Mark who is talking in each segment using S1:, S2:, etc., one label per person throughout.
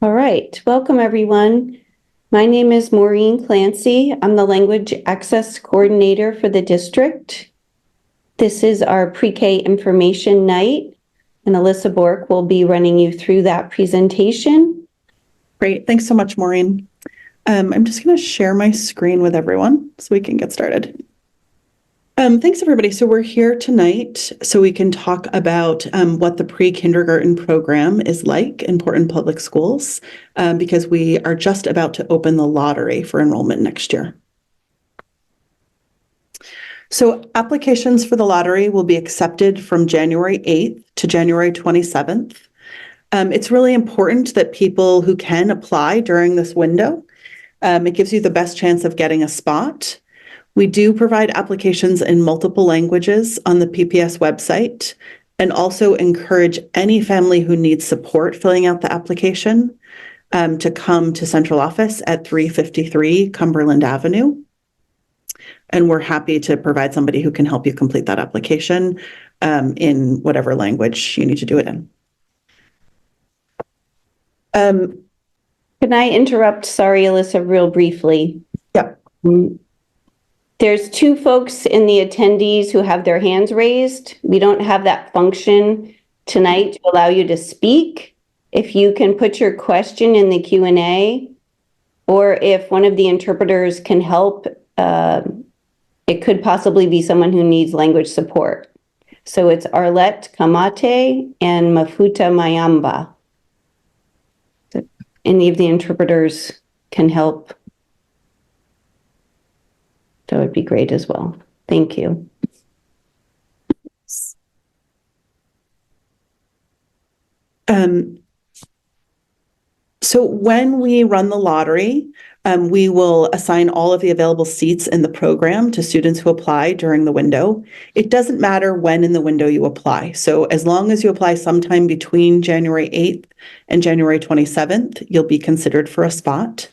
S1: All right, welcome everyone. My name is Maureen Clancy. I'm the Language Access Coordinator for the district. This is our pre-K information night, and Alyssa Bork will be running you through that presentation.
S2: Great, thanks so much, Maureen. I'm just going to share my screen with everyone so we can get started. Thanks, everybody. So we're here tonight so we can talk about what the pre-kindergarten program is like in Portland Public Schools, because we are just about to open the lottery for enrollment next year. So applications for the lottery will be accepted from January 8th to January 27th. It's really important that people who can apply during this window. It gives you the best chance of getting a spot. We do provide applications in multiple languages on the PPS website, and also encourage any family who needs support filling out the application to come to central office at 353 Cumberland Avenue. And we're happy to provide somebody who can help you complete that application in whatever language you need to do it in.
S1: Can I interrupt? Sorry, Alyssa, real briefly.
S2: Yeah.
S1: There's two folks in the attendees who have their hands raised. We don't have that function tonight to allow you to speak. If you can put your question in the Q&A, or if one of the interpreters can help, it could possibly be someone who needs language support. So it's Arlette Kamate and Mafuta Mayamba. If any of the interpreters can help, that would be great as well. Thank you.
S2: So when we run the lottery, we will assign all of the available seats in the program to students who apply during the window. It doesn't matter when in the window you apply. So as long as you apply sometime between January 8th and January 27th, you'll be considered for a spot.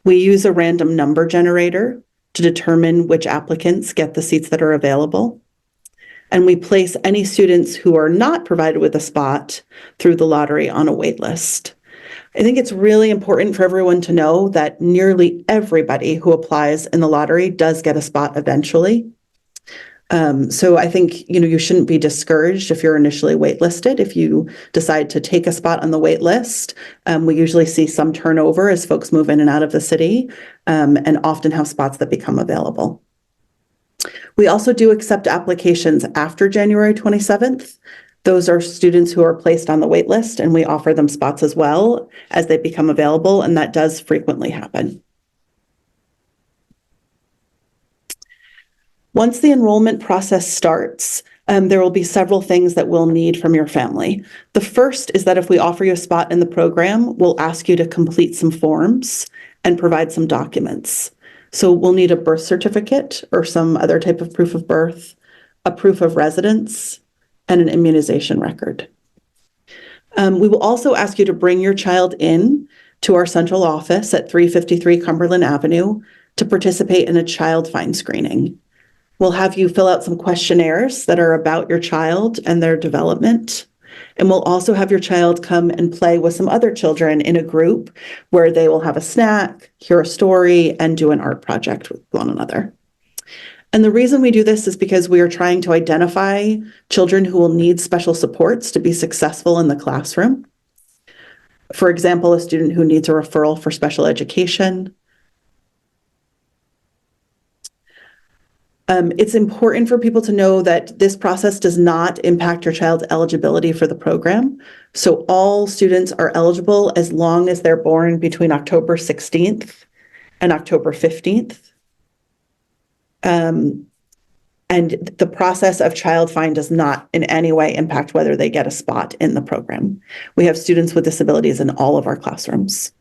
S2: We use a random number generator to determine which applicants get the seats that are available. And we place any students who are not provided with a spot through the lottery on a wait list. I think it's really important for everyone to know that nearly everybody who applies in the lottery does get a spot eventually. So I think, you shouldn't be discouraged if you're initially waitlisted. If you decide to take a spot on the wait list, we usually see some turnover as folks move in and out of the city, and often have spots that become available. We also do accept applications after January 27th. Those are students who are placed on the wait list, and we offer them spots as well as they become available, and that does frequently happen. Once the enrollment process starts, there will be several things that we'll need from your family. The first is that if we offer you a spot in the program, we'll ask you to complete some forms and provide some documents. So we'll need a birth certificate or some other type of proof of birth, a proof of residence, and an immunization record. We will also ask you to bring your child in to our central office at 353 Cumberland Avenue to participate in a child find screening. We'll have you fill out some questionnaires that are about your child and their development. And we'll also have your child come and play with some other children in a group where they will have a snack, hear a story, and do an art project with one another. And the reason we do this is because we are trying to identify children who will need special supports to be successful in the classroom. For example, a student who needs a referral for special education. It's important for people to know that this process does not impact your child's eligibility for the program. So all students are eligible as long as they're born between October 16th and October 15th. And the process of child find does not in any way impact whether they get a spot in the program. We have students with disabilities in all of our classrooms.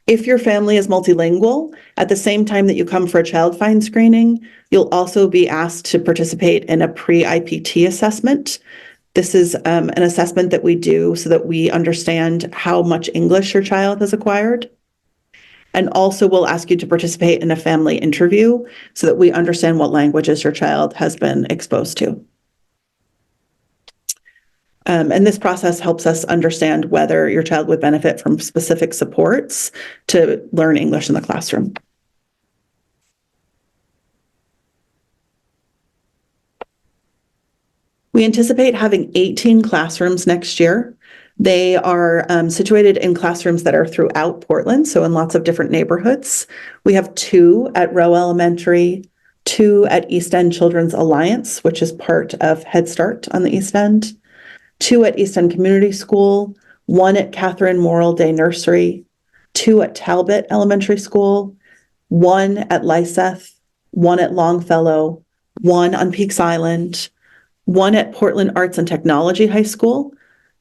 S2: If your family is multilingual, at the same time that you come for a child find screening, you'll also be asked to participate in a pre-IPT assessment. This is an assessment that we do so that we understand how much English your child has acquired. And also we'll ask you to participate in a family interview so that we understand what languages your child has been exposed to. And this process helps us understand whether your child would benefit from specific supports to learn English in the classroom. We anticipate having 18 classrooms next year. They are situated in classrooms that are throughout Portland, so in lots of different neighborhoods. We have 2 at Rowe Elementary, 2 at East End Children's Alliance, which is part of Head Start on the East End, 2 at East End Community School, 1 at Catherine Morrill Day Nursery, 2 at Talbot Elementary School, 1 at Lyseth, 1 at Longfellow, 1 on Peaks Island, 1 at Portland Arts and Technology High School,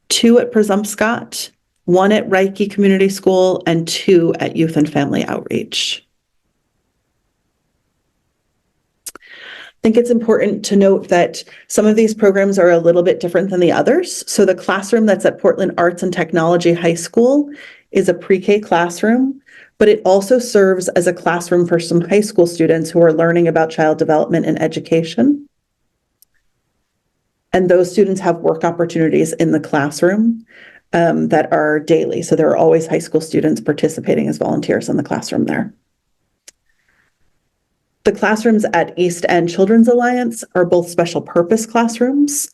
S2: 2 at Presumpscot, 1 at Reiki Community School, and 2 at Youth and Family Outreach. I think it's important to note that some of these programs are a little bit different than the others. So the classroom that's at Portland Arts and Technology High School is a pre-K classroom, but it also serves as a classroom for some high school students who are learning about child development and education. And those students have work opportunities in the classroom that are daily. So there are always high school students participating as volunteers in the classroom there. The classrooms at East End Children's Alliance are both special purpose classrooms.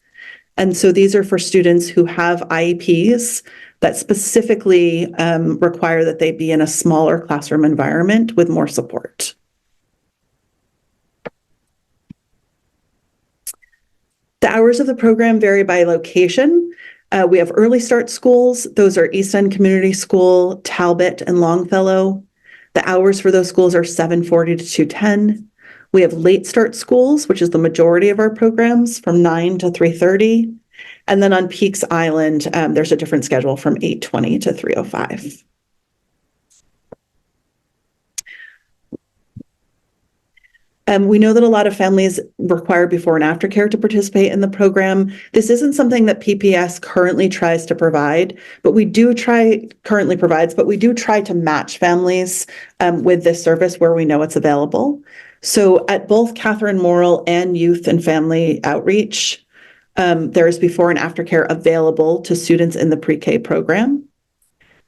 S2: And so these are for students who have IEPs that specifically require that they be in a smaller classroom environment with more support. The hours of the program vary by location. We have early start schools. Those are East End Community School, Talbot, and Longfellow. The hours for those schools are 7:40 to 2:10. We have late start schools, which is the majority of our programs, from 9 to 3:30. And then on Peaks Island, there's a different schedule from 8:20 to 3:05. We know that a lot of families require before and after care to participate in the program. This isn't something that PPS currently tries to provide, but we do try to match families with this service where we know it's available. So at both Catherine Morrill and Youth and Family Outreach, there is before and after care available to students in the pre-K program.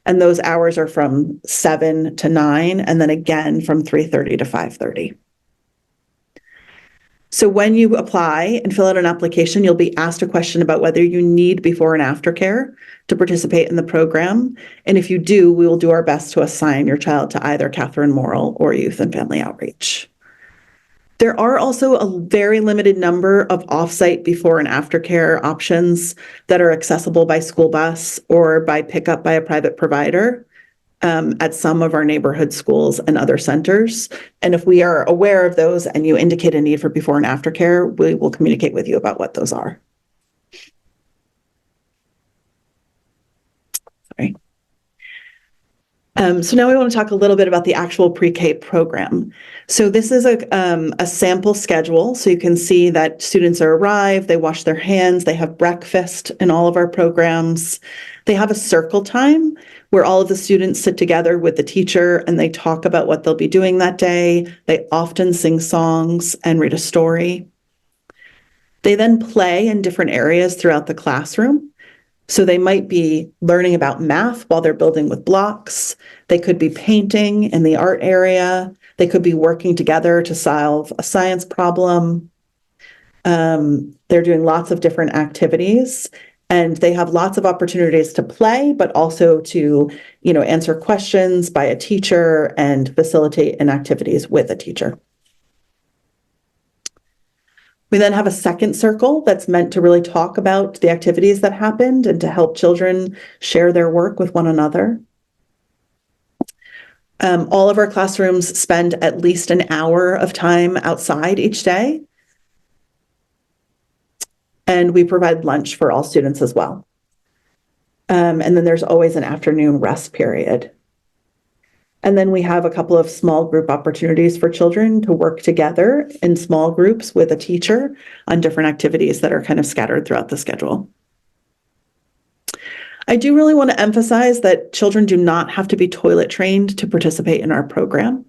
S2: And those hours are from 7 to 9, and then again from 3:30 to 5:30. So when you apply and fill out an application, you'll be asked a question about whether you need before and after care to participate in the program. And if you do, we will do our best to assign your child to either Catherine Morrill or Youth and Family Outreach. There are also a very limited number of off-site before and after care options that are accessible by school bus or by pickup by a private provider. At some of our neighborhood schools and other centers. And if we are aware of those and you indicate a need for before and after care, we will communicate with you about what those are. Sorry. So now we want to talk a little bit about the actual pre-K program. So this is a sample schedule. So you can see that students arrive, they wash their hands, they have breakfast in all of our programs. They have a circle time where all of the students sit together with the teacher and they talk about what they'll be doing that day. They often sing songs and read a story. They then play in different areas throughout the classroom. So they might be learning about math while they're building with blocks. They could be painting in the art area. They could be working together to solve a science problem. They're doing lots of different activities. And they have lots of opportunities to play, but also to, answer questions by a teacher and facilitate in activities with a teacher. We then have a second circle that's meant to really talk about the activities that happened and to help children share their work with one another. All of our classrooms spend at least an hour of time outside each day. And we provide lunch for all students as well. And then there's always an afternoon rest period. And then we have a couple of small group opportunities for children to work together in small groups with a teacher on different activities that are kind of scattered throughout the schedule. I do really want to emphasize that children do not have to be toilet trained to participate in our program.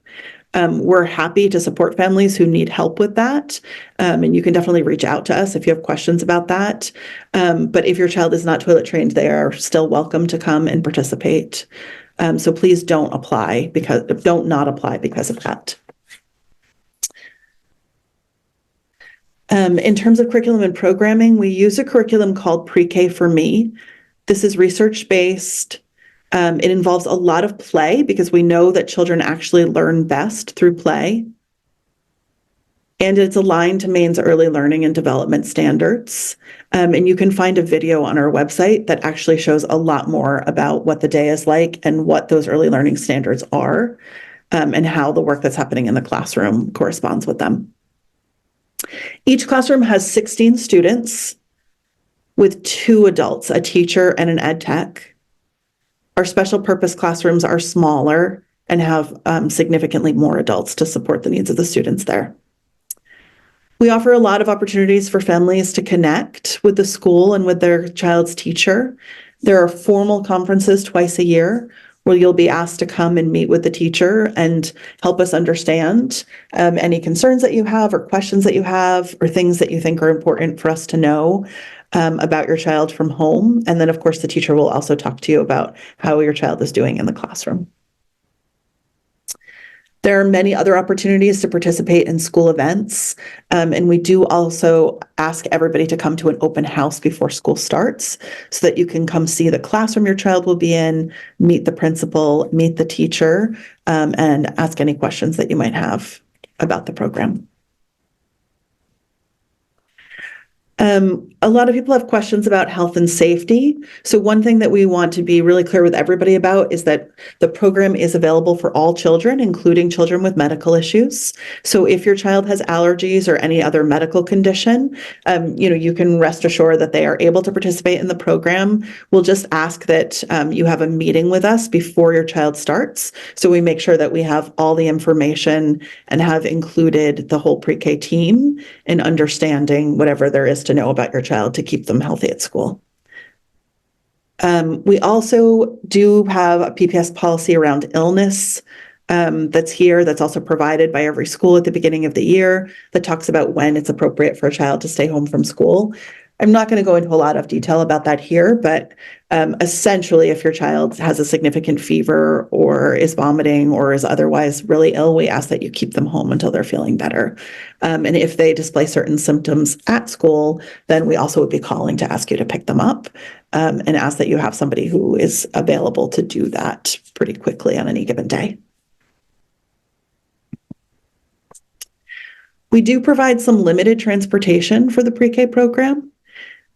S2: We're happy to support families who need help with that. And you can definitely reach out to us if you have questions about that. But if your child is not toilet trained, they are still welcome to come and participate. So please don't not apply because of that. In terms of curriculum and programming, we use a curriculum called Pre-K for Me. This is research-based. It involves a lot of play because we know that children actually learn best through play. And it's aligned to Maine's early learning and development standards. And you can find a video on our website that actually shows a lot more about what the day is like and what those early learning standards are, and how the work that's happening in the classroom corresponds with them. Each classroom has 16 students with 2 adults, a teacher and an ed tech. Our special purpose classrooms are smaller and have significantly more adults to support the needs of the students there. We offer a lot of opportunities for families to connect with the school and with their child's teacher. There are formal conferences twice a year where you'll be asked to come and meet with the teacher and help us understand any concerns that you have or questions that you have or things that you think are important for us to know about your child from home. And then, of course, the teacher will also talk to you about how your child is doing in the classroom. There are many other opportunities to participate in school events, and we do also ask everybody to come to an open house before school starts so that you can come see the classroom your child will be in, meet the principal, meet the teacher, and ask any questions that you might have about the program. A lot of people have questions about health and safety. So one thing that we want to be really clear with everybody about is that the program is available for all children, including children with medical issues. So if your child has allergies or any other medical condition, you can rest assured that they are able to participate in the program. We'll just ask that you have a meeting with us before your child starts. So we make sure that we have all the information and have included the whole pre-K team in understanding whatever there is to know about your child to keep them healthy at school. We also do have a PPS policy around illness that's here, that's also provided by every school at the beginning of the year, that talks about when it's appropriate for a child to stay home from school. I'm not going to go into a lot of detail about that here, but essentially, if your child has a significant fever or is vomiting or is otherwise really ill, we ask that you keep them home until they're feeling better. And if they display certain symptoms at school, then we also would be calling to ask you to pick them up and ask that you have somebody who is available to do that pretty quickly on any given day. We do provide some limited transportation for the pre-K program.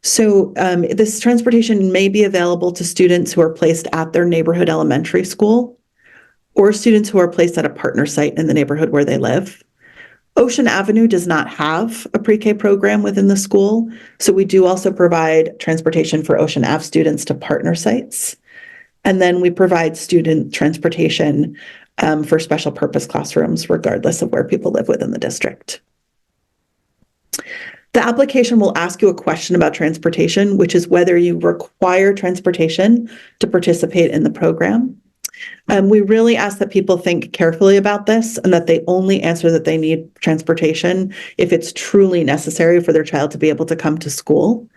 S2: So this transportation may be available to students who are placed at their neighborhood elementary school or students who are placed at a partner site in the neighborhood where they live. Ocean Avenue does not have a pre-K program within the school, so we do also provide transportation for Ocean Ave students to partner sites. And then we provide student transportation for special purpose classrooms, regardless of where people live within the district. The application will ask you a question about transportation, which is whether you require transportation to participate in the program. We really ask that people think carefully about this and that they only answer that they need transportation if it's truly necessary for their child to be able to come to school.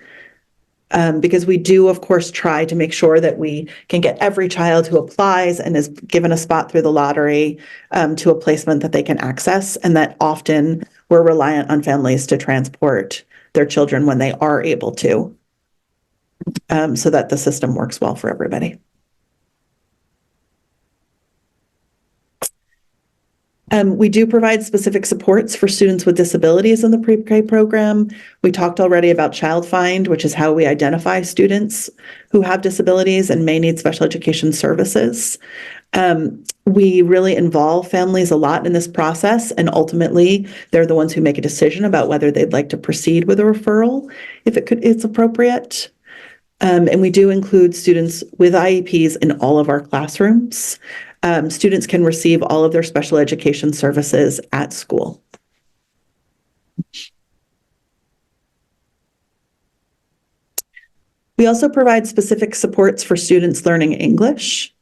S2: Because we do, of course, try to make sure that we can get every child who applies and is given a spot through the lottery to a placement that they can access, and that often we're reliant on families to transport their children when they are able to, so that the system works well for everybody. We do provide specific supports for students with disabilities in the pre-K program. We talked already about Child Find, which is how we identify students who have disabilities and may need special education services. We really involve families a lot in this process, and ultimately they're the ones who make a decision about whether they'd like to proceed with a referral if it's appropriate. And we do include students with IEPs in all of our classrooms. Students can receive all of their special education services at school. We also provide specific supports for students learning English.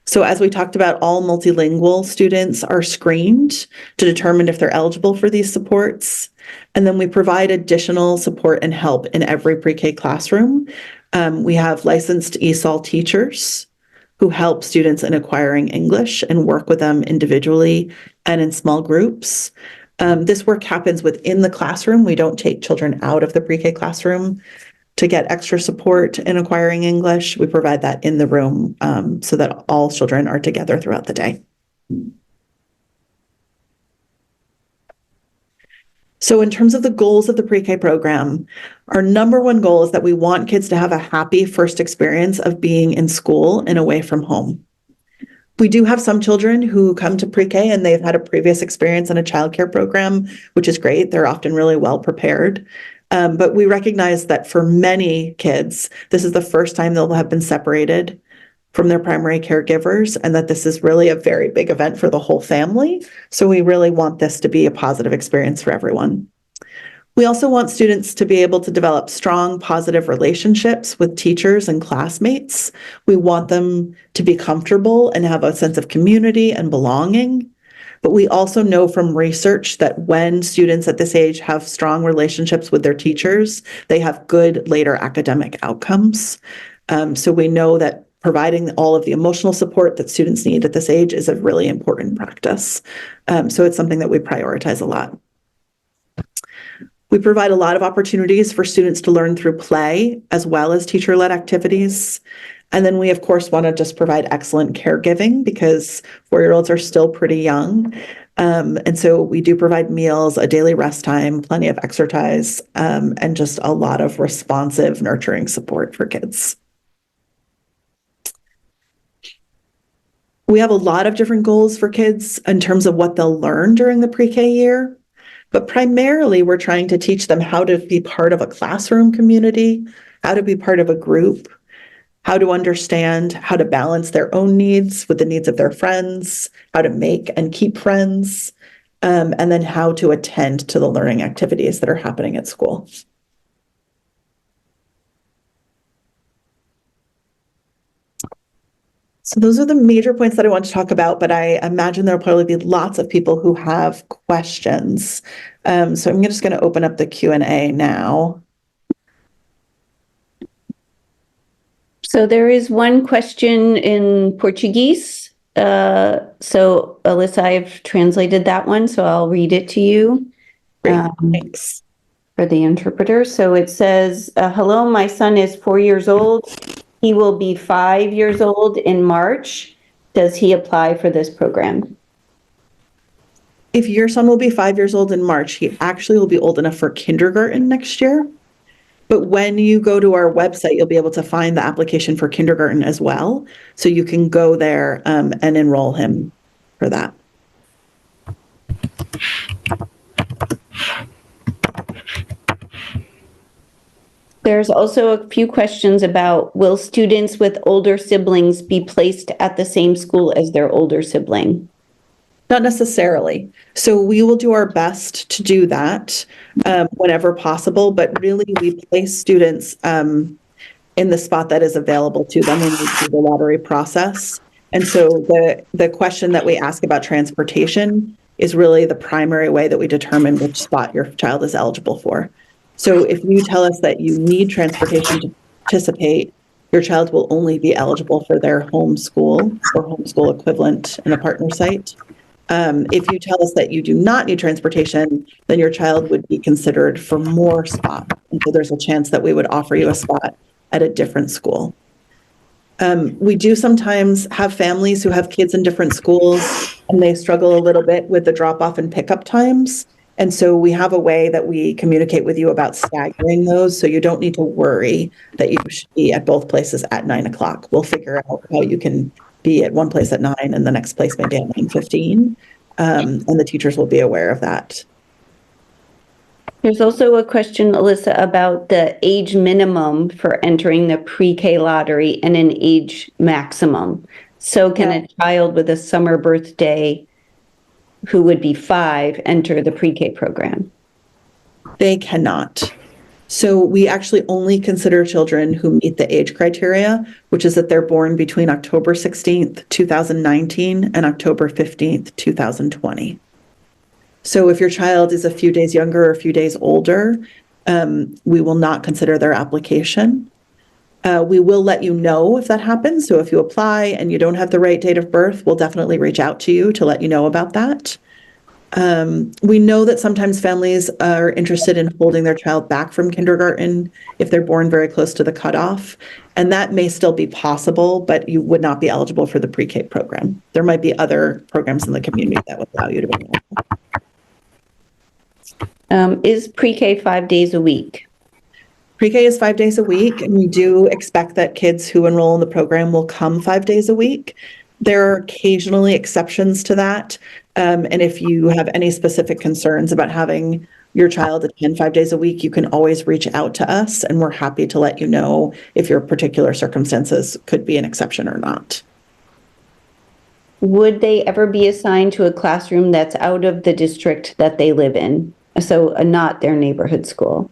S2: So as we talked about, all multilingual students are screened to determine if they're eligible for these supports. And then we provide additional support and help in every pre-K classroom. We have licensed ESOL teachers who help students in acquiring English and work with them individually and in small groups. This work happens within the classroom. We don't take children out of the pre-K classroom to get extra support in acquiring English. We provide that in the room so that all children are together throughout the day. So in terms of the goals of the pre-K program, our number one goal is that we want kids to have a happy first experience of being in school and away from home. We do have some children who come to pre-K and they've had a previous experience in a childcare program, which is great. They're often really well prepared. But we recognize that for many kids, this is the first time they'll have been separated from their primary caregivers, and that this is really a very big event for the whole family. So we really want this to be a positive experience for everyone. We also want students to be able to develop strong, positive relationships with teachers and classmates. We want them to be comfortable and have a sense of community and belonging. But we also know from research that when students at this age have strong relationships with their teachers, they have good later academic outcomes. So we know that providing all of the emotional support that students need at this age is a really important practice. So it's something that we prioritize a lot. We provide a lot of opportunities for students to learn through play as well as teacher-led activities. And then we, of course, want to just provide excellent caregiving because 4-year-olds are still pretty young. And so we do provide meals, a daily rest time, plenty of exercise, and just a lot of responsive, nurturing support for kids. We have a lot of different goals for kids in terms of what they'll learn during the pre-K year. But primarily, we're trying to teach them how to be part of a classroom community, how to be part of a group, how to understand how to balance their own needs with the needs of their friends, how to make and keep friends, and then how to attend to the learning activities that are happening at school. So those are the major points that I want to talk about, but I imagine there'll probably be lots of people who have questions. So I'm just going to open up the Q&A now.
S1: So there is one question in Portuguese. So Alyssa, I've translated that one, so I'll read it to you.
S2: Great, thanks.
S1: For the interpreter. So it says, hello, my son is 4 years old. He will be 5 years old in March. Does he apply for this program?
S2: If your son will be 5 years old in March, he actually will be old enough for kindergarten next year. But when you go to our website, you'll be able to find the application for kindergarten as well. So you can go there and enroll him for that.
S1: There's also a few questions about, will students with older siblings be placed at the same school as their older sibling?
S2: Not necessarily. So we will do our best to do that whenever possible, but really we place students in the spot that is available to them when we do the lottery process. And so the question that we ask about transportation is really the primary way that we determine which spot your child is eligible for. So if you tell us that you need transportation to participate, your child will only be eligible for their home school or homeschool equivalent in a partner site. If you tell us that you do not need transportation, then your child would be considered for more spots. And so there's a chance that we would offer you a spot at a different school. We do sometimes have families who have kids in different schools and they struggle a little bit with the drop-off and pickup times. And so we have a way that we communicate with you about staggering those, so you don't need to worry that you should be at both places at 9 o'clock. We'll figure out how you can be at one place at 9 and the next place maybe at 9:15, and the teachers will be aware of that.
S1: There's also a question, Alyssa, about the age minimum for entering the pre-K lottery and an age maximum. So can a child with a summer birthday who would be 5 enter the pre-K program?
S2: They cannot. So we actually only consider children who meet the age criteria, which is that they're born between October 16th, 2019 and October 15th, 2020. So if your child is a few days younger or a few days older, we will not consider their application. We will let you know if that happens. So if you apply and you don't have the right date of birth, we'll definitely reach out to you to let you know about that. We know that sometimes families are interested in holding their child back from kindergarten if they're born very close to the cutoff. And that may still be possible, but you would not be eligible for the pre-K program. There might be other programs in the community that would allow you to be eligible.
S1: Is pre-K 5 days a week?
S2: Pre-K is 5 days a week, and we do expect that kids who enroll in the program will come 5 days a week. There are occasionally exceptions to that. And if you have any specific concerns about having your child attend 5 days a week, you can always reach out to us, and we're happy to let you know if your particular circumstances could be an exception or not.
S1: Would they ever be assigned to a classroom that's out of the district that they live in? So not their neighborhood school?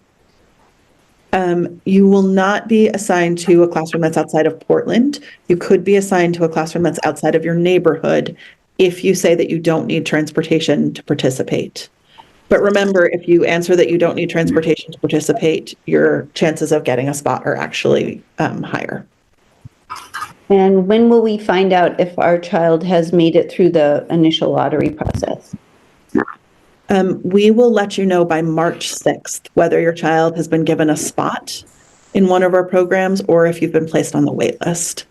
S2: You will not be assigned to a classroom that's outside of Portland. You could be assigned to a classroom that's outside of your neighborhood if you say that you don't need transportation to participate. But remember, if you answer that you don't need transportation to participate, your chances of getting a spot are actually higher.
S1: And when will we find out if our child has made it through the initial lottery process?
S2: We will let you know by March 6th whether your child has been given a spot in one of our programs or if you've been placed on the wait list.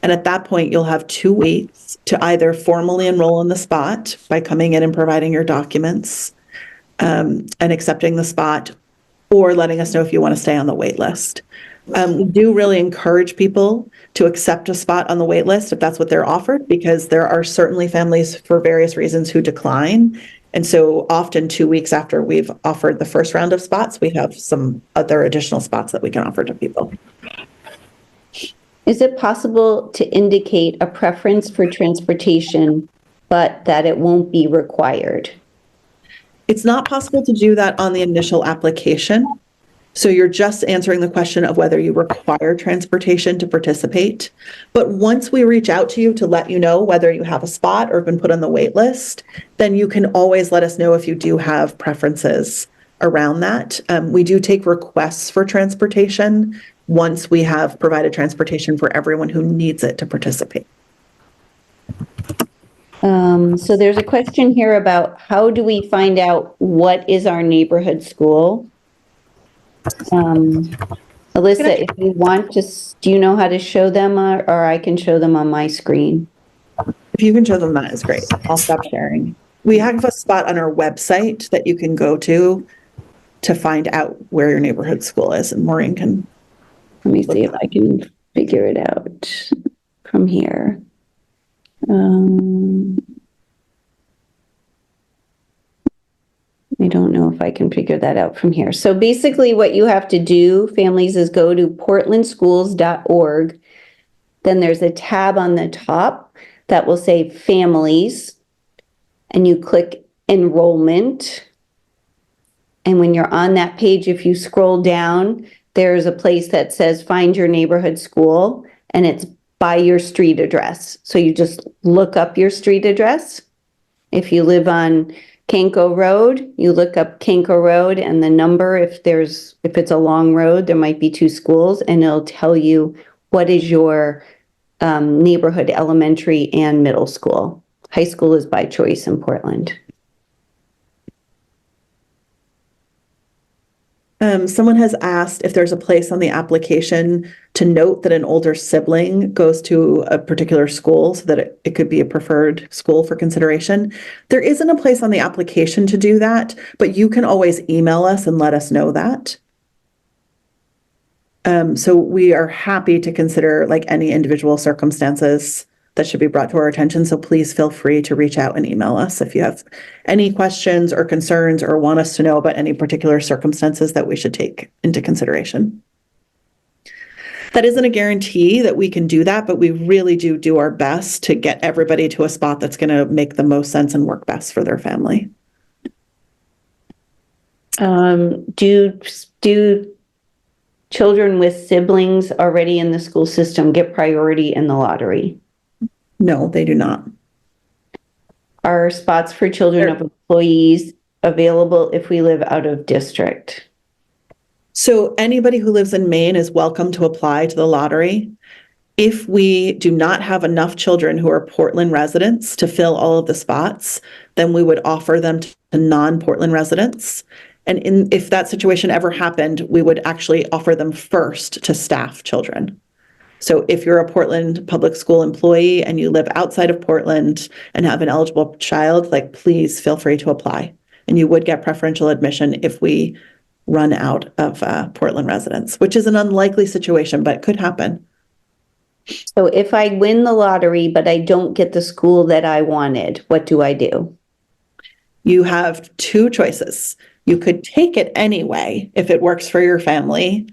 S2: And at that point, you'll have 2 weeks to either formally enroll in the spot by coming in and providing your documents and accepting the spot, or letting us know if you want to stay on the wait list. We do really encourage people to accept a spot on the wait list if that's what they're offered, because there are certainly families for various reasons who decline. And so often 2 weeks after we've offered the first round of spots, we have some other additional spots that we can offer to people.
S1: Is it possible to indicate a preference for transportation, but that it won't be required?
S2: It's not possible to do that on the initial application. So you're just answering the question of whether you require transportation to participate. But once we reach out to you to let you know whether you have a spot or have been put on the wait list, then you can always let us know if you do have preferences around that. We do take requests for transportation once we have provided transportation for everyone who needs it to participate.
S1: So there's a question here about how do we find out what is our neighborhood school? Alyssa, if you want to, do you know how to show them or I can show them on my screen?
S2: If you can show them, that is great. I'll stop sharing. We have a spot on our website that you can go to find out where your neighborhood school is, and Maureen can.
S1: Let me see if I can figure it out from here. I don't know if I can figure that out from here. So basically what you have to do, families, is go to portlandschools.org. Then there's a tab on the top that will say families, and you click enrollment. And when you're on that page, if you scroll down, there's a place that says find your neighborhood school, and it's by your street address. So you just look up your street address. If you live on Canco Road, you look up Canco Road and the number. If it's a long road, there might be 2 schools, and it'll tell you what is your neighborhood elementary and middle school. High school is by choice in Portland.
S2: Someone has asked if there's a place on the application to note that an older sibling goes to a particular school so that it could be a preferred school for consideration. There isn't a place on the application to do that, but you can always email us and let us know that. So we are happy to consider like any individual circumstances that should be brought to our attention. So please feel free to reach out and email us if you have any questions or concerns or want us to know about any particular circumstances that we should take into consideration. That isn't a guarantee that we can do that, but we really do our best to get everybody to a spot that's going to make the most sense and work best for their family.
S1: Do children with siblings already in the school system get priority in the lottery?
S2: No, they do not.
S1: Are spots for children of employees available if we live out of district?
S2: So anybody who lives in Maine is welcome to apply to the lottery. If we do not have enough children who are Portland residents to fill all of the spots, then we would offer them to non-Portland residents. And if that situation ever happened, we would actually offer them first to staff children. So if you're a Portland public school employee and you live outside of Portland and have an eligible child, like, please feel free to apply. And you would get preferential admission if we run out of Portland residents, which is an unlikely situation, but it could happen.
S1: So if I win the lottery, but I don't get the school that I wanted, what do I do?
S2: You have two choices. You could take it anyway if it works for your family,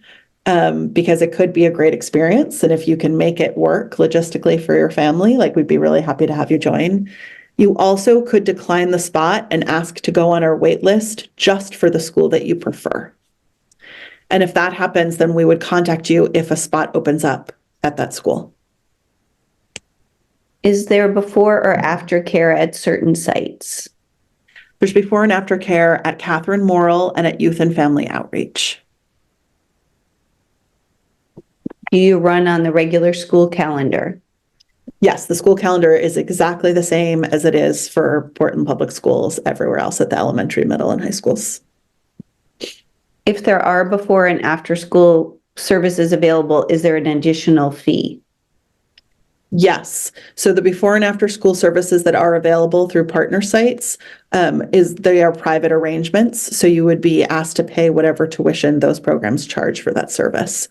S2: because it could be a great experience. And if you can make it work logistically for your family, like, we'd be really happy to have you join. You also could decline the spot and ask to go on our wait list just for the school that you prefer. And if that happens, then we would contact you if a spot opens up at that school.
S1: Is there before or after care at certain sites?
S2: There's before and after care at Catherine Morrill and at Youth and Family Outreach.
S1: Do you run on the regular school calendar?
S2: Yes, the school calendar is exactly the same as it is for Portland Public Schools everywhere else at the elementary, middle, and high schools.
S1: If there are before and after school services available, is there an additional fee?
S2: Yes. So the before and after school services that are available through partner sites, they are private arrangements. So you would be asked to pay whatever tuition those programs charge for that service.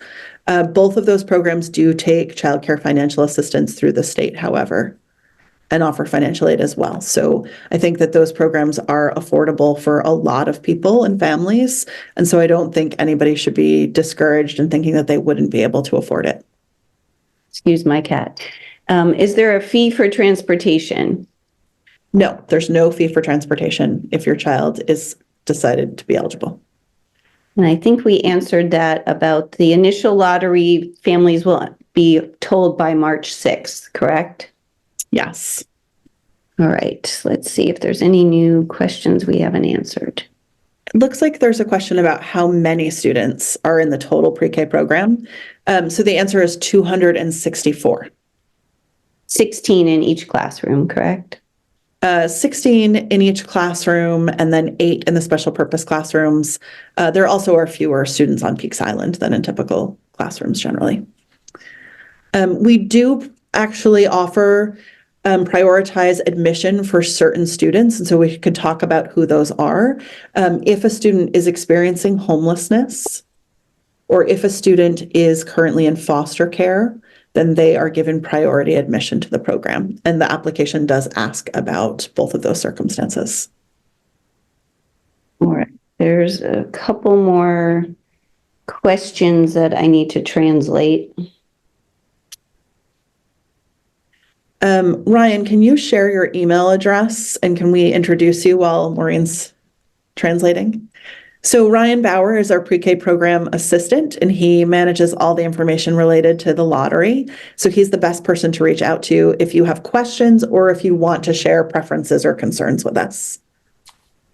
S2: Both of those programs do take childcare financial assistance through the state, however, and offer financial aid as well. So I think that those programs are affordable for a lot of people and families. And so I don't think anybody should be discouraged in thinking that they wouldn't be able to afford it.
S1: Excuse my cat. Is there a fee for transportation?
S2: No, there's no fee for transportation if your child is decided to be eligible.
S1: And I think we answered that about the initial lottery. Families will be told by March 6th, correct?
S2: Yes.
S1: All right, let's see if there's any new questions we haven't answered.
S2: It looks like there's a question about how many students are in the total pre-K program. So the answer is 264.
S1: 16 in each classroom, correct?
S2: 16 in each classroom, and then 8 in the special purpose classrooms. There also are fewer students on Peaks Island than in typical classrooms generally. We do actually offer prioritize admission for certain students, and so we could talk about who those are. If a student is experiencing homelessness, or if a student is currently in foster care, then they are given priority admission to the program. And the application does ask about both of those circumstances.
S1: All right, there's a couple more questions that I need to translate.
S2: Ryan, can you share your email address and can we introduce you while Maureen's translating? So Ryan Bauer is our pre-K program assistant, and he manages all the information related to the lottery. So he's the best person to reach out to if you have questions or if you want to share preferences or concerns with us.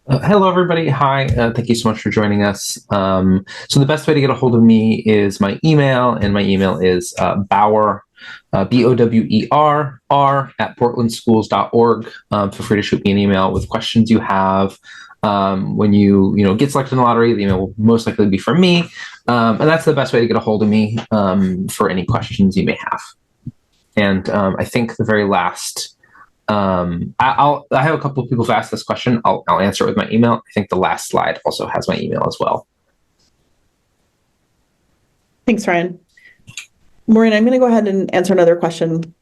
S3: Hello, everybody. Hi. Thank you so much for joining us. So the best way to get a hold of me is my email, and my email is Bauer, BOWER, at portlandschools.org. Feel free to shoot me an email with questions you have. When you get selected in the lottery, the email will most likely be from me. And that's the best way to get a hold of me for any questions you may have. And I think the very last, I have a couple of people who've asked this question. I'll answer it with my email. I think the last slide also has my email as well.
S2: Thanks, Ryan. Maureen, I'm going to go ahead and answer another question.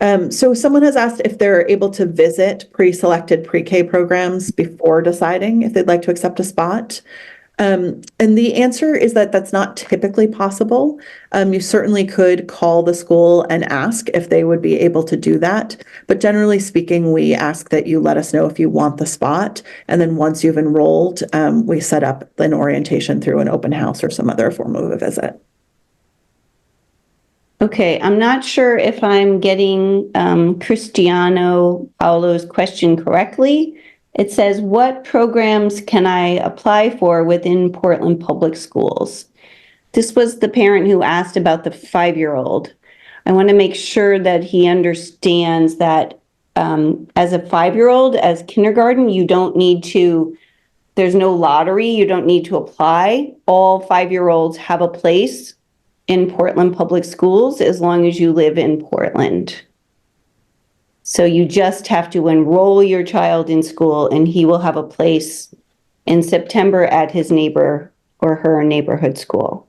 S2: So someone has asked if they're able to visit pre-selected pre-K programs before deciding if they'd like to accept a spot. And the answer is that that's not typically possible. You certainly could call the school and ask if they would be able to do that. But generally speaking, we ask that you let us know if you want the spot. And then once you've enrolled, we set up an orientation through an open house or some other form of a visit.
S1: Okay, I'm not sure if I'm getting Cristiano Paolo's question correctly. It says, what programs can I apply for within Portland Public Schools? This was the parent who asked about the 5-year-old. I want to make sure that he understands that as a 5-year-old, as kindergarten, you don't need to, there's no lottery, you don't need to apply. All 5-year-olds have a place in Portland Public Schools as long as you live in Portland. So you just have to enroll your child in school and he will have a place in September at his neighbor or her neighborhood school.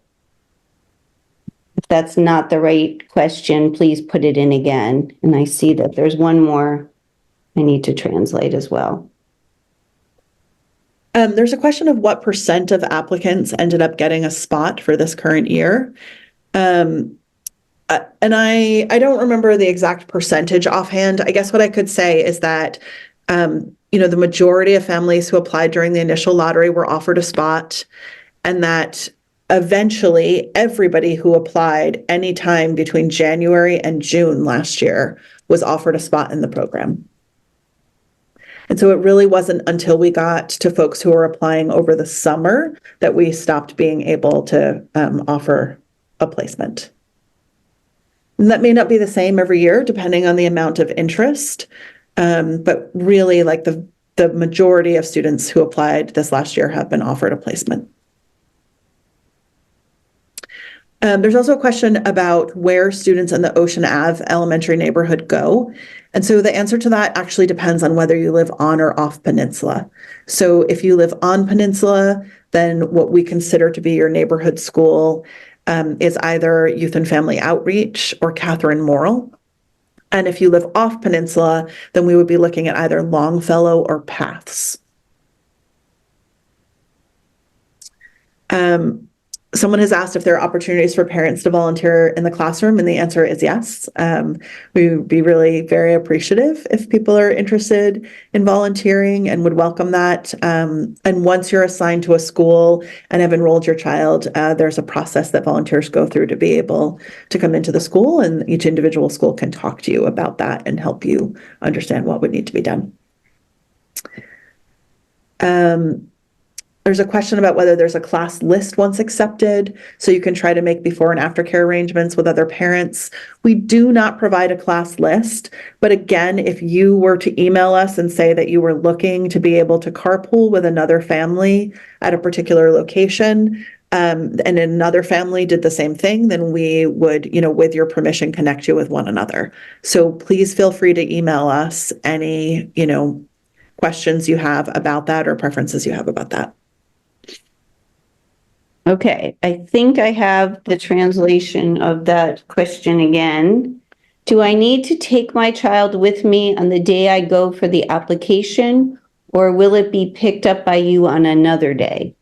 S1: If that's not the right question, please put it in again. And I see that there's one more I need to translate as well.
S2: There's a question of what % of applicants ended up getting a spot for this current year. And I don't remember the exact percentage offhand. I guess what I could say is that, the majority of families who applied during the initial lottery were offered a spot, and that eventually everybody who applied anytime between January and June last year was offered a spot in the program. And so it really wasn't until we got to folks who were applying over the summer that we stopped being able to offer a placement. And that may not be the same every year, depending on the amount of interest. But really, like the majority of students who applied this last year have been offered a placement. There's also a question about where students in the Ocean Ave elementary neighborhood go. And so the answer to that actually depends on whether you live on or off Peninsula. So if you live on Peninsula, then what we consider to be your neighborhood school is either Youth and Family Outreach or Catherine Morrill. And if you live off Peninsula, then we would be looking at either Longfellow or Paths. Someone has asked if there are opportunities for parents to volunteer in the classroom, and the answer is yes. We would be really very appreciative if people are interested in volunteering and would welcome that. And once you're assigned to a school and have enrolled your child, there's a process that volunteers go through to be able to come into the school, and each individual school can talk to you about that and help you understand what would need to be done. There's a question about whether there's a class list once accepted, so you can try to make before and after care arrangements with other parents. We do not provide a class list, but again, if you were to email us and say that you were looking to be able to carpool with another family at a particular location, and another family did the same thing, then we would, with your permission, connect you with one another. So please feel free to email us any, questions you have about that or preferences you have about that.
S1: Okay, I think I have the translation of that question again. Do I need to take my child with me on the day I go for the application, or will it be picked up by you on another day?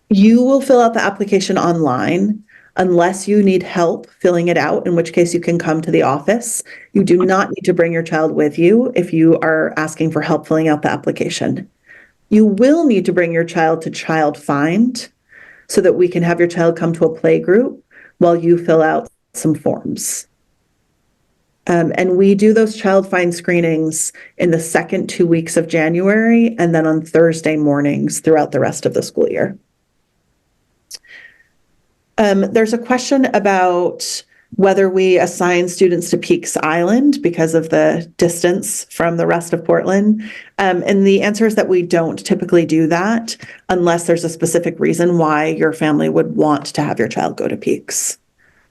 S2: You will fill out the application online unless you need help filling it out, in which case you can come to the office. You do not need to bring your child with you if you are asking for help filling out the application. You will need to bring your child to Child Find so that we can have your child come to a play group while you fill out some forms. And we do those Child Find screenings in the second 2 weeks of January and then on Thursday mornings throughout the rest of the school year. There's a question about whether we assign students to Peaks Island because of the distance from the rest of Portland. And the answer is that we don't typically do that unless there's a specific reason why your family would want to have your child go to Peaks.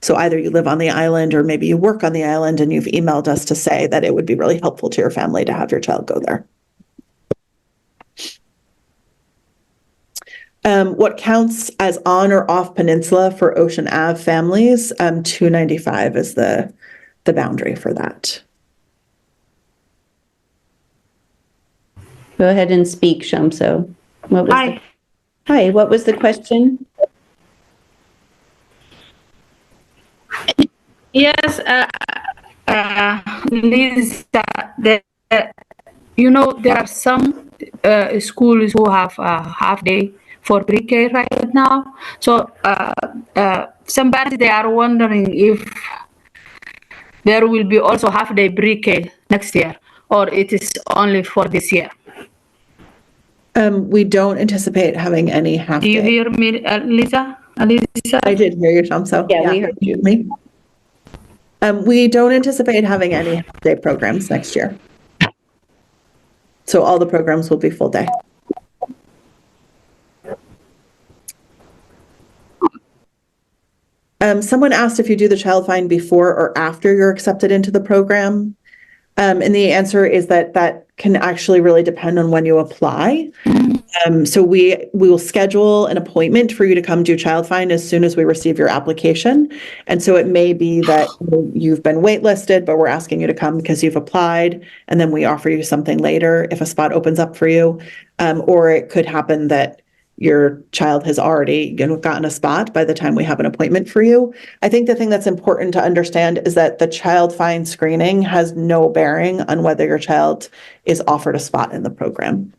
S2: So either you live on the island or maybe you work on the island and you've emailed us to say that it would be really helpful to your family to have your child go there. What counts as on or off Peninsula for Ocean Ave families, 295 is the boundary for that.
S1: Go ahead and speak, Shamso. What was
S4: Hi.
S1: Hi, what was the question?
S4: Yes, Liz, there are some schools who have a half day for pre-K right now. So some parents, they are wondering if there will be also half day pre-K next year, or it is only for this year.
S2: We don't anticipate having any half
S4: Do you
S2: day.
S4: hear me, Lisa? Lisa?
S2: I did hear you, Shamso.
S1: Yeah, we heard you.
S2: Me. We don't anticipate having any half day programs next year. So all the programs will be full day. Someone asked if you do the child find before or after you're accepted into the program. And the answer is that that can actually really depend on when you apply. So we will schedule an appointment for you to come do child find as soon as we receive your application. And so it may be that you've been waitlisted, but we're asking you to come because you've applied, and then we offer you something later if a spot opens up for you. Or it could happen that your child has already gotten a spot by the time we have an appointment for you. I think the thing that's important to understand is that the child find screening has no bearing on whether your child is offered a spot in the program.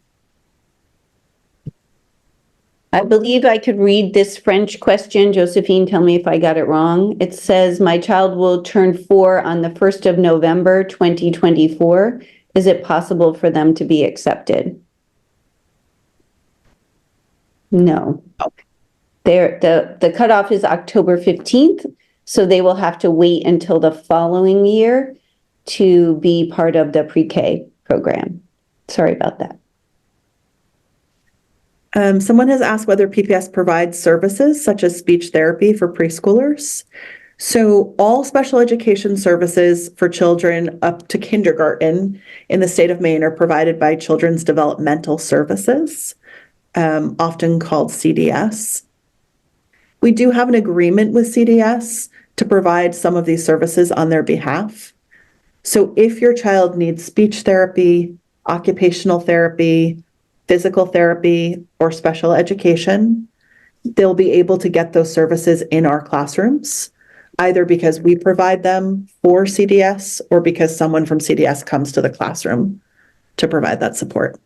S1: I believe I could read this French question. Josephine, tell me if I got it wrong. It says, my child will turn 4 on the 1st of November, 2024. Is it possible for them to be accepted? No. The cutoff is October 15th, so they will have to wait until the following year to be part of the pre-K program. Sorry about that.
S2: Someone has asked whether PPS provides services such as speech therapy for preschoolers. So all special education services for children up to kindergarten in the state of Maine are provided by Children's Developmental Services, often called CDS. We do have an agreement with CDS to provide some of these services on their behalf. So if your child needs speech therapy, occupational therapy, physical therapy, or special education, they'll be able to get those services in our classrooms, either because we provide them for CDS or because someone from CDS comes to the classroom to provide that support.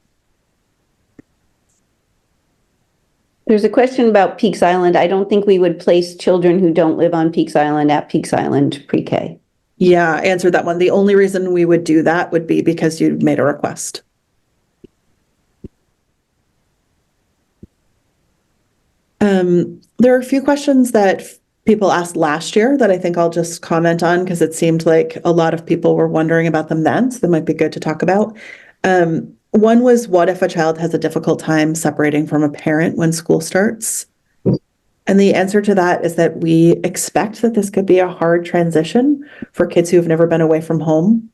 S1: There's a question about Peaks Island. I don't think we would place children who don't live on Peaks Island at Peaks Island pre-K.
S2: Yeah, I answered that one. The only reason we would do that would be because you made a request. There are a few questions that people asked last year that I think I'll just comment on because it seemed like a lot of people were wondering about them then, so that might be good to talk about. One was, what if a child has a difficult time separating from a parent when school starts? And the answer to that is that we expect that this could be a hard transition for kids who've never been away from home.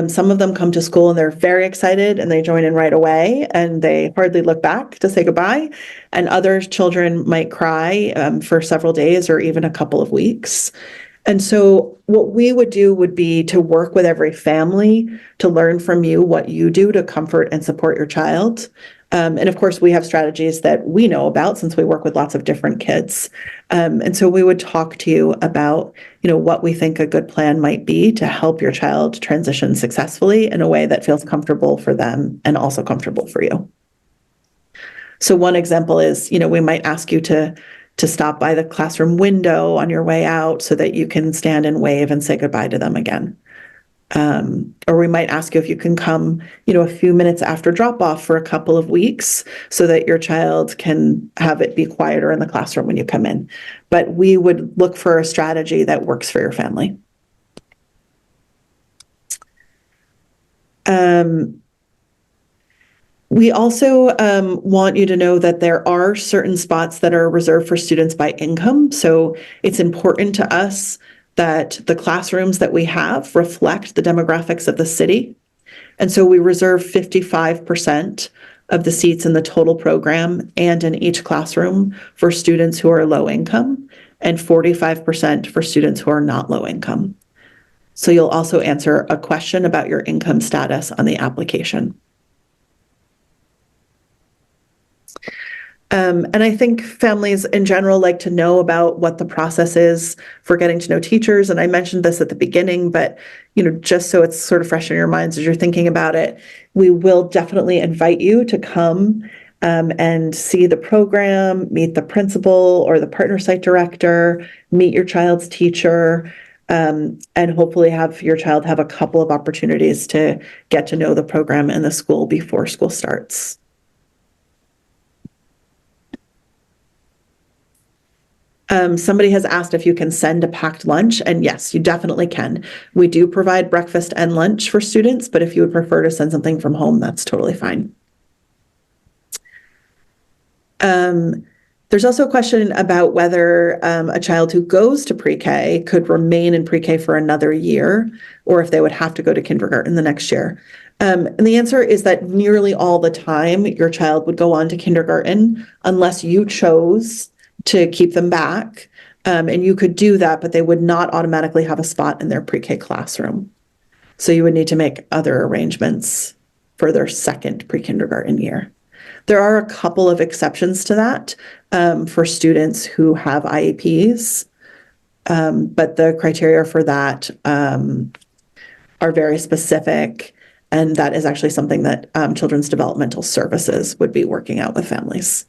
S2: Some of them come to school and they're very excited and they join in right away and they hardly look back to say goodbye. And other children might cry for several days or even a couple of weeks. And so what we would do would be to work with every family to learn from you what you do to comfort and support your child. And of course, we have strategies that we know about since we work with lots of different kids. And so we would talk to you about, what we think a good plan might be to help your child transition successfully in a way that feels comfortable for them and also comfortable for you. So one example is, we might ask you to stop by the classroom window on your way out so that you can stand and wave and say goodbye to them again. Or we might ask you if you can come, a few minutes after drop off for a couple of weeks so that your child can have it be quieter in the classroom when you come in. But we would look for a strategy that works for your family. We also want you to know that there are certain spots that are reserved for students by income. So it's important to us that the classrooms that we have reflect the demographics of the city. And so we reserve 55% of the seats in the total program and in each classroom for students who are low income and 45% for students who are not low income. So you'll also answer a question about your income status on the application. And I think families in general like to know about what the process is for getting to know teachers. And I mentioned this at the beginning, but just so it's sort of fresh in your minds as you're thinking about it, we will definitely invite you to come and see the program, meet the principal or the partner site director, meet your child's teacher, and hopefully have your child have a couple of opportunities to get to know the program and the school before school starts. Somebody has asked if you can send a packed lunch, and yes, you definitely can. We do provide breakfast and lunch for students, but if you would prefer to send something from home, that's totally fine. There's also a question about whether a child who goes to pre-K could remain in pre-K for another year, or if they would have to go to kindergarten the next year. And the answer is that nearly all the time your child would go on to kindergarten unless you chose to keep them back. And you could do that, but they would not automatically have a spot in their pre-K classroom. So you would need to make other arrangements for their second pre-kindergarten year. There are a couple of exceptions to that for students who have IEPs, but the criteria for that are very specific, and that is actually something that Children's Developmental Services would be working out with families.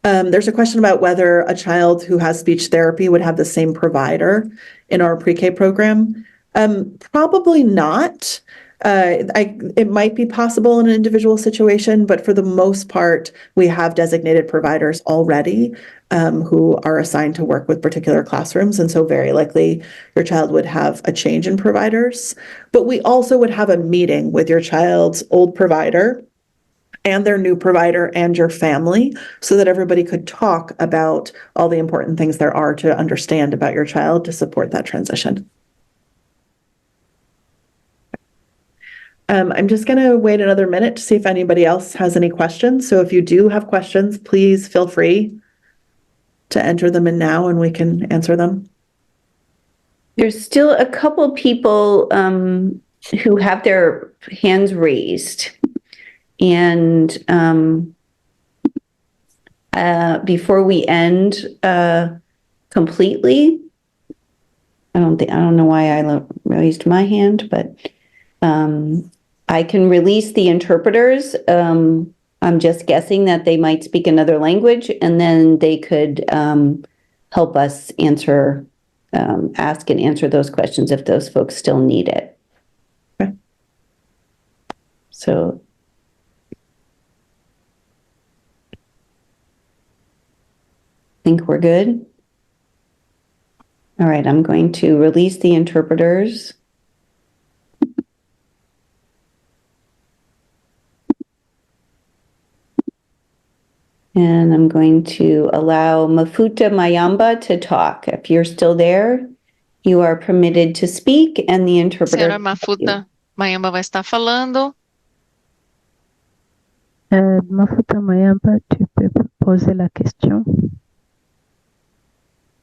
S2: There's a question about whether a child who has speech therapy would have the same provider in our pre-K program. Probably not. It might be possible in an individual situation, but for the most part, we have designated providers already who are assigned to work with particular classrooms. And so very likely your child would have a change in providers. But we also would have a meeting with your child's old provider and their new provider and your family so that everybody could talk about all the important things there are to understand about your child to support that transition. I'm just going to wait another minute to see if anybody else has any questions. So if you do have questions, please feel free to enter them in now and we can answer them.
S1: There's still a couple people who have their hands raised. And before we end completely, I don't know why I raised my hand, but I can release the interpreters. I'm just guessing that they might speak another language, and then they could help us answer, ask and answer those questions if those folks still need it.
S2: Okay.
S1: So. Think we're good? All right, I'm going to release the interpreters. And I'm going to allow Mafuta Mayamba to talk. If you're still there, you are permitted to speak, and the interpreter.
S5: Senhora Mafuta Mayamba vai estar falando.
S6: Mafuta Mayamba, tu peux poser la question?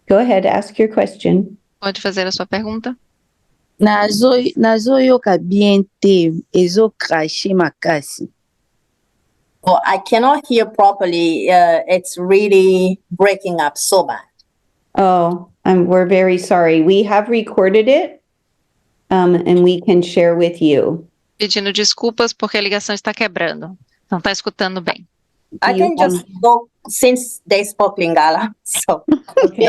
S1: Go ahead, ask your question.
S5: Pode fazer a sua pergunta.
S6: Nazoyoka bien te ezo craché makasi.
S7: Oh, I cannot hear properly. It's really breaking up so bad.
S1: Oh, we're very sorry. We have recorded it, and we can share with you.
S5: Pedindo desculpas porque a ligação está quebrando. Não está escutando bem.
S7: I can just go since they spoke Lingala. So,
S1: Okay.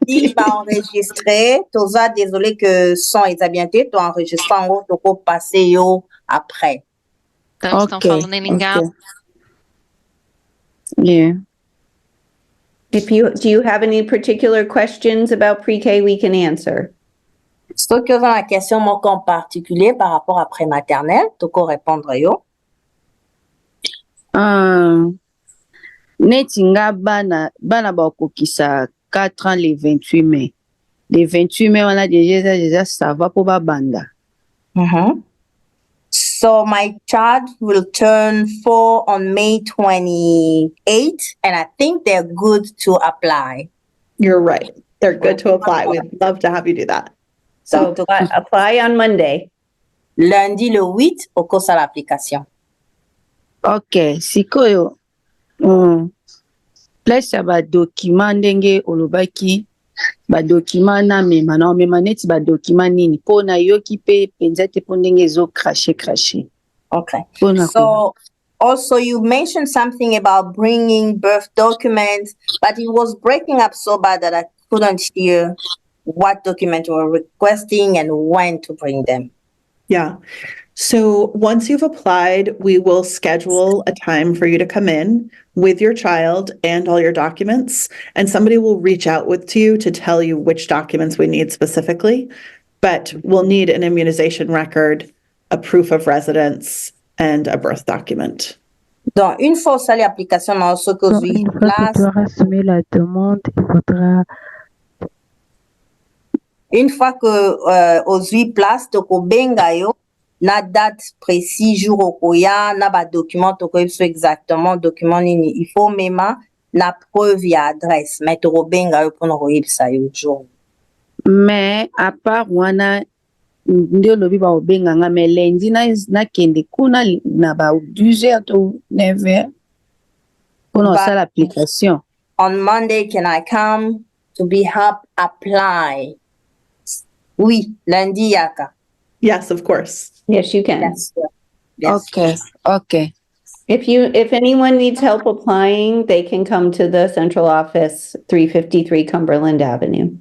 S7: il va enregistrer. Toza, désolé que son est bien été. Tu enregistres en haut, tu peux passer yo après.
S5: Então, estão falando em Lingala.
S6: Okay. Yeah.
S1: Do you have any particular questions about pre-K we can answer?
S7: Si tu as une question en particulier par rapport à pré-maternelle, tu peux répondre yo.
S6: Neti nga bana bakokisa 4 ans le 28 mai. Le 28 mai, on a déjà ça va pour babanda.
S7: So my child will turn 4 on May 28, and I think they're good to apply.
S2: You're right. They're good to apply. We'd love to have you do that.
S1: So apply on Monday.
S7: Lundi le 8, au cours de l'application.
S6: Okay, sikoyo place ya badocument ndenge olobaki badocument namema na omema neti badocument nini mpo nayoki mpe mpenza te mpo ndenge ezokrashe.
S7: Okay.
S6: Mpona
S7: So also you mentioned something about bringing birth documents, but it was breaking up so bad that I couldn't hear what document you were requesting and when to bring them.
S2: Yeah. So once you've applied, we will schedule a time for you to come in with your child and all your documents, and somebody will reach out to you to tell you which documents we need specifically. But we'll need an immunization record, a proof of residence, and a birth document.
S7: Donc, une fois ça, l'application dans ce que
S8: Donc, une fois que tu auras soumis la demande, il faudra
S7: une fois que aux 8 places to ko benga yo na date précis jour okoya na ba document to ko exactement document nini il faut même na preuve ya adresse mais to ko benga yo pour no yebisa yo jour.
S6: Mais à part wana nde olobi baobenganga mais lundi nakende kuna na ba 12h to 9h mpona osala application.
S7: On Monday, can I come to be help apply? Oui, lundi yaka.
S2: Yes, of course.
S1: Yes, you can.
S7: Yes. Yes.
S6: Okay.
S1: If anyone needs help applying, they can come to the central office, 353 Cumberland Avenue.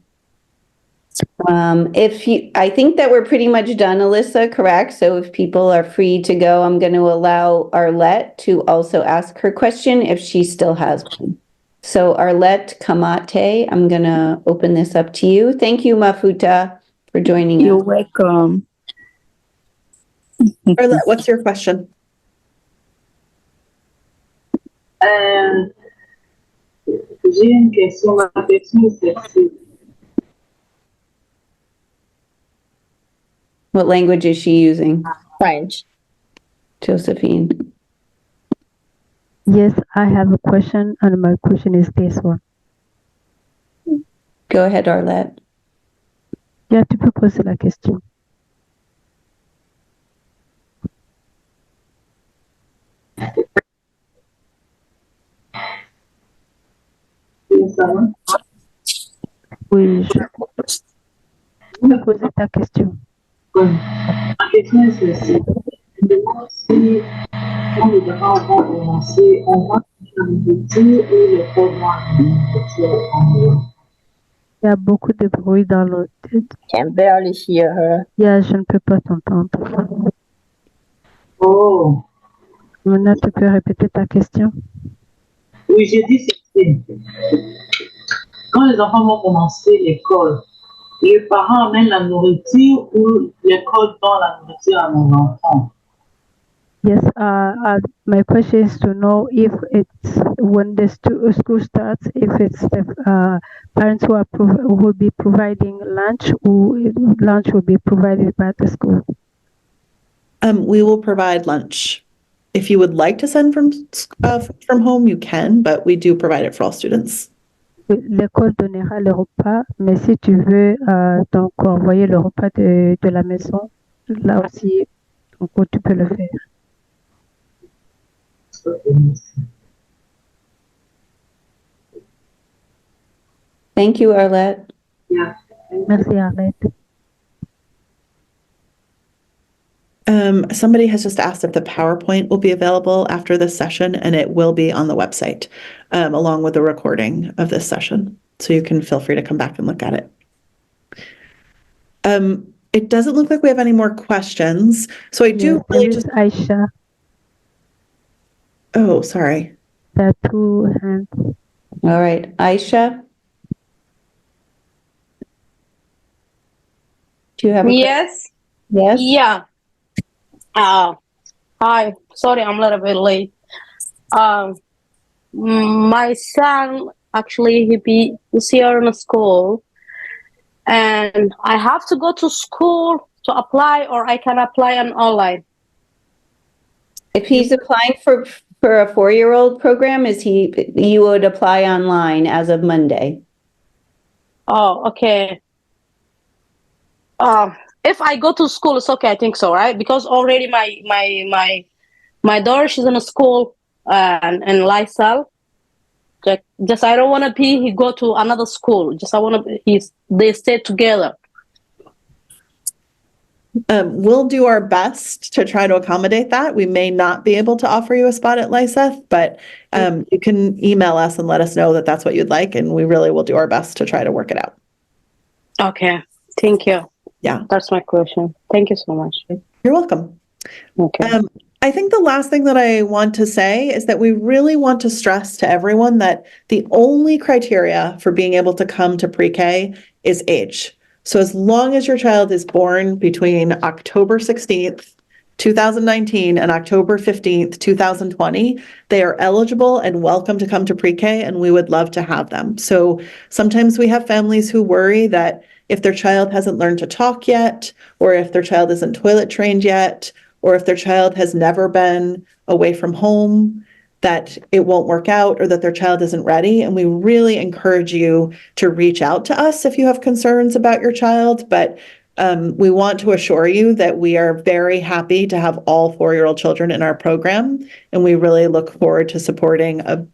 S1: I think that we're pretty much done, Alyssa, correct? So if people are free to go, I'm going to allow Arlette to also ask her question if she still has one. So Arlette Kamate, I'm going to open this up to you. Thank you, Mafuta, for joining
S6: You're
S1: us.
S6: welcome.
S2: Arlette, what's your question?
S9: J'ai une question. La question est celle-ci.
S1: What language is she using?
S7: French.
S1: Josephine.
S8: Yes, I have a question, and my question is this one.
S1: Go ahead, Arlette.
S8: Yeah, tu peux poser la question. Oui, je peux poser ta question.
S9: Ma question est celle-ci. Je me demande si, quand les enfants vont commencer, on va dire ou les programmes
S8: Il y a beaucoup de bruit dans le...
S7: Can barely hear her.
S8: Yeah, je ne peux pas t'entendre.
S9: Oh.
S8: Maintenant, tu peux répéter ta question?
S9: Oui, j'ai dit ceci. Quand les enfants vont commencer l'école, les parents amènent la nourriture ou l'école donne la nourriture à nos enfants?
S8: Yes, my question is to know if it's when the school starts, if it's the parents who will be providing lunch, or lunch will be provided by the school.
S2: We will provide lunch. If you would like to send from home, you can, but we do provide it for all students.
S8: L'école donnera le repas, mais si tu veux donc envoyer le repas de la maison, là aussi, donc, tu peux le faire.
S1: Thank you, Arlette.
S9: Yeah.
S8: Merci, Arlette.
S2: Somebody has just asked if the PowerPoint will be available after this session, and it will be on the website, along with the recording of this session. So you can feel free to come back and look at it. It doesn't look like we have any more questions. So I do really just...
S8: Aisha.
S2: Oh, sorry.
S8: There are two hands.
S1: All right, Aisha? Do you have a
S10: Yes.
S1: Yes?
S10: Yeah. Hi. Sorry, I'm a little bit late. My son, actually, he's here in school, and I have to go to school to apply, or I can apply online.
S1: If he's applying for a 4-year-old program, you would apply online as of Monday.
S10: Oh, okay. If I go to school, it's okay. I think so, right? Because already my My daughter, she's in a school in Lysal. Just I don't want to be he go to another school. Just I want to they stay together.
S2: We'll do our best to try to accommodate that. We may not be able to offer you a spot at Lyseth, but you can email us and let us know that that's what you'd like, and we really will do our best to try to work it out.
S10: Okay, thank you.
S2: Yeah,
S10: that's my question. Thank you so much.
S2: You're welcome.
S10: Okay.
S2: I think the last thing that I want to say is that we really want to stress to everyone that the only criteria for being able to come to pre-K is age. So as long as your child is born between October 16th, 2019 and October 15th, 2020, they are eligible and welcome to come to pre-K, and we would love to have them. So sometimes we have families who worry that if their child hasn't learned to talk yet, or if their child isn't toilet trained yet, or if their child has never been away from home, that it won't work out or that their child isn't ready. And we really encourage you to reach out to us if you have concerns about your child. But we want to assure you that we are very happy to have all 4-year-old children in our program. And we really look forward to supporting a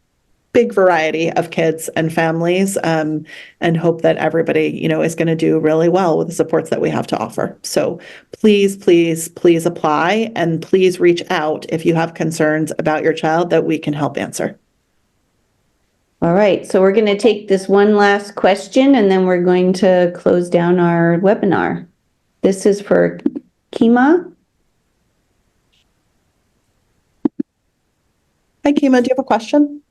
S2: big variety of kids and families, and hope that everybody, is going to do really well with the supports that we have to offer. So please, please, please apply, and please reach out if you have concerns about your child that we can help answer.
S1: All right, so we're going to take this one last question, and then we're going to close down our webinar. This is for Kima.
S2: Hi, Kima, do you have a question?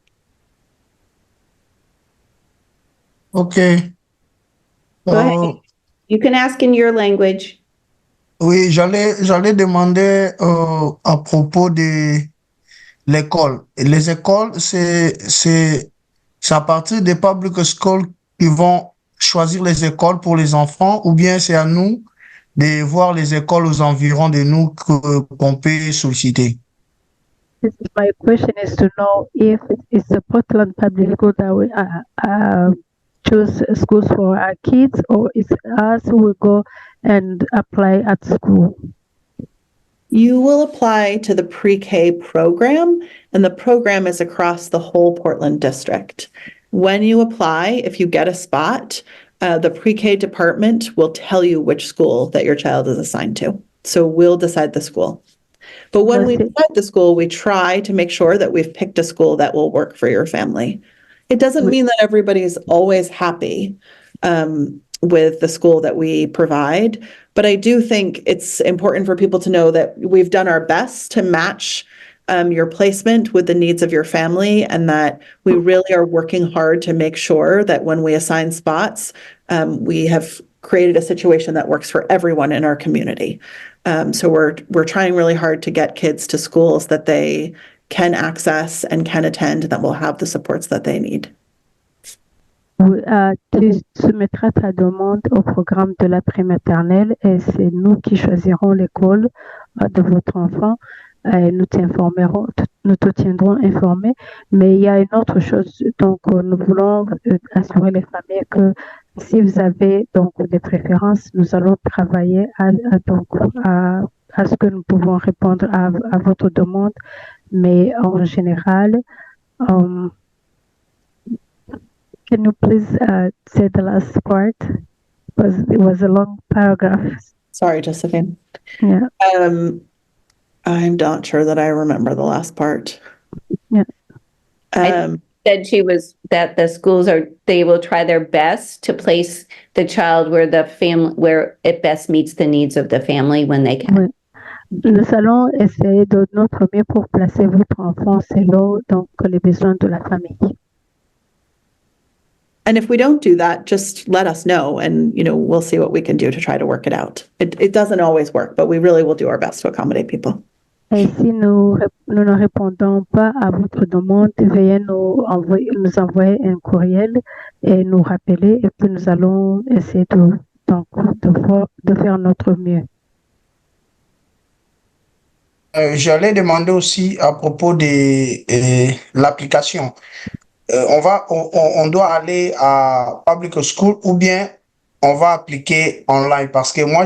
S11: Okay.
S1: Go ahead. You can ask in your language.
S11: Oui, j'allais demander à propos de l'école. Les écoles, c'est à partir des public schools qui vont choisir les écoles pour les enfants, ou bien c'est à nous de voir les écoles aux environs de nous qu'on peut solliciter.
S8: My question is to know if it's the Portland Public School that we choose schools for our kids, or it's us who will go and apply at school.
S2: You will apply to the pre-K program, and the program is across the whole Portland district. When you apply, if you get a spot, the pre-K department will tell you which school that your child is assigned to. So we'll decide the school. But when we decide the school, we try to make sure that we've picked a school that will work for your family. It doesn't mean that everybody's always happy with the school that we provide, but I do think it's important for people to know that we've done our best to match your placement with the needs of your family, and that we really are working hard to make sure that when we assign spots, we have created a situation that works for everyone in our community. So we're trying really hard to get kids to schools that they can access and can attend, that will have the supports that they need.
S8: Tu soumettras ta demande au programme de la prématernelle, et c'est nous qui choisirons l'école de votre enfant. Et nous t'informerons, nous te tiendrons informé. Mais il y a une autre chose, donc nous voulons assurer les familles que si vous avez donc des préférences, nous allons travailler à ce que nous pouvons répondre à votre demande. Mais en général, can you please say the last part? Because it was a long paragraph.
S2: Sorry, Josephine.
S8: Yeah.
S2: I'm not sure that I remember the last part.
S8: Yeah.
S1: I said that the schools they will try their best to place the child where it best meets the needs of the family when they can.
S8: Oui. Nous allons essayer de notre mieux pour placer votre enfant selon donc les besoins de la famille.
S2: And if we don't do that, just let us know, and we'll see what we can do to try to work it out. It doesn't always work, but we really will do our best to accommodate people.
S8: Et si nous ne répondons pas à votre demande, veuillez nous envoyer un courriel et nous rappeler, et puis nous allons essayer de faire notre mieux.
S11: J'allais demander aussi à propos de l'application. On doit aller à public school, ou bien on va appliquer online, parce que moi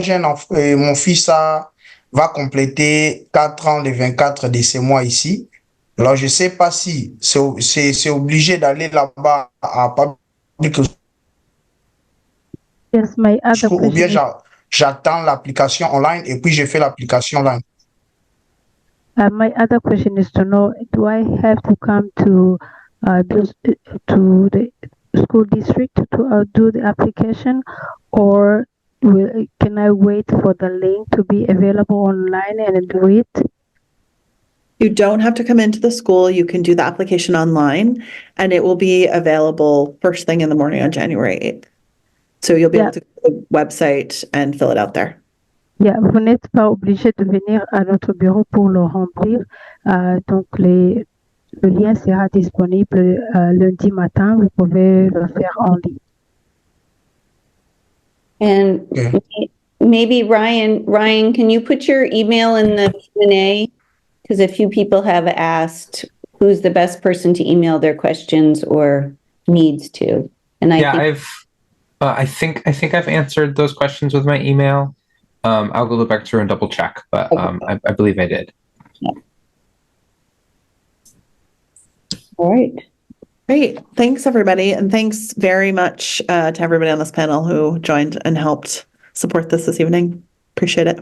S11: mon fils a va compléter 4 ans le 24 de ce mois ici. Alors, je ne sais pas si c'est obligé d'aller là-bas à public
S8: Yes, my other
S11: school ou bien
S8: question is,
S11: j'attends l'application online et puis je fais l'application online.
S8: my other question is to know, do I have to come to the school district to do the application, or can I wait for the link to be available online and do it?
S2: You don't have to come into the school. You can do the application online, and it will be available first thing in the morning on January 8th. So you'll be
S8: Yeah.
S2: able to go to the website and fill it out there.
S8: Yeah, vous n'êtes pas obligé de venir à notre bureau pour le remplir. Donc, le lien sera disponible lundi matin. Vous pouvez le faire en ligne.
S1: And maybe Ryan, can you put your email in the Q&A? Because a few people have asked who's the best person to email their questions or needs to. And
S3: I think I've answered those questions with my email. I'll go look back through and double check, but I believe I did.
S1: All right.
S2: Great. Thanks, everybody. And thanks very much to everybody on this panel who joined and helped support this evening. Appreciate it.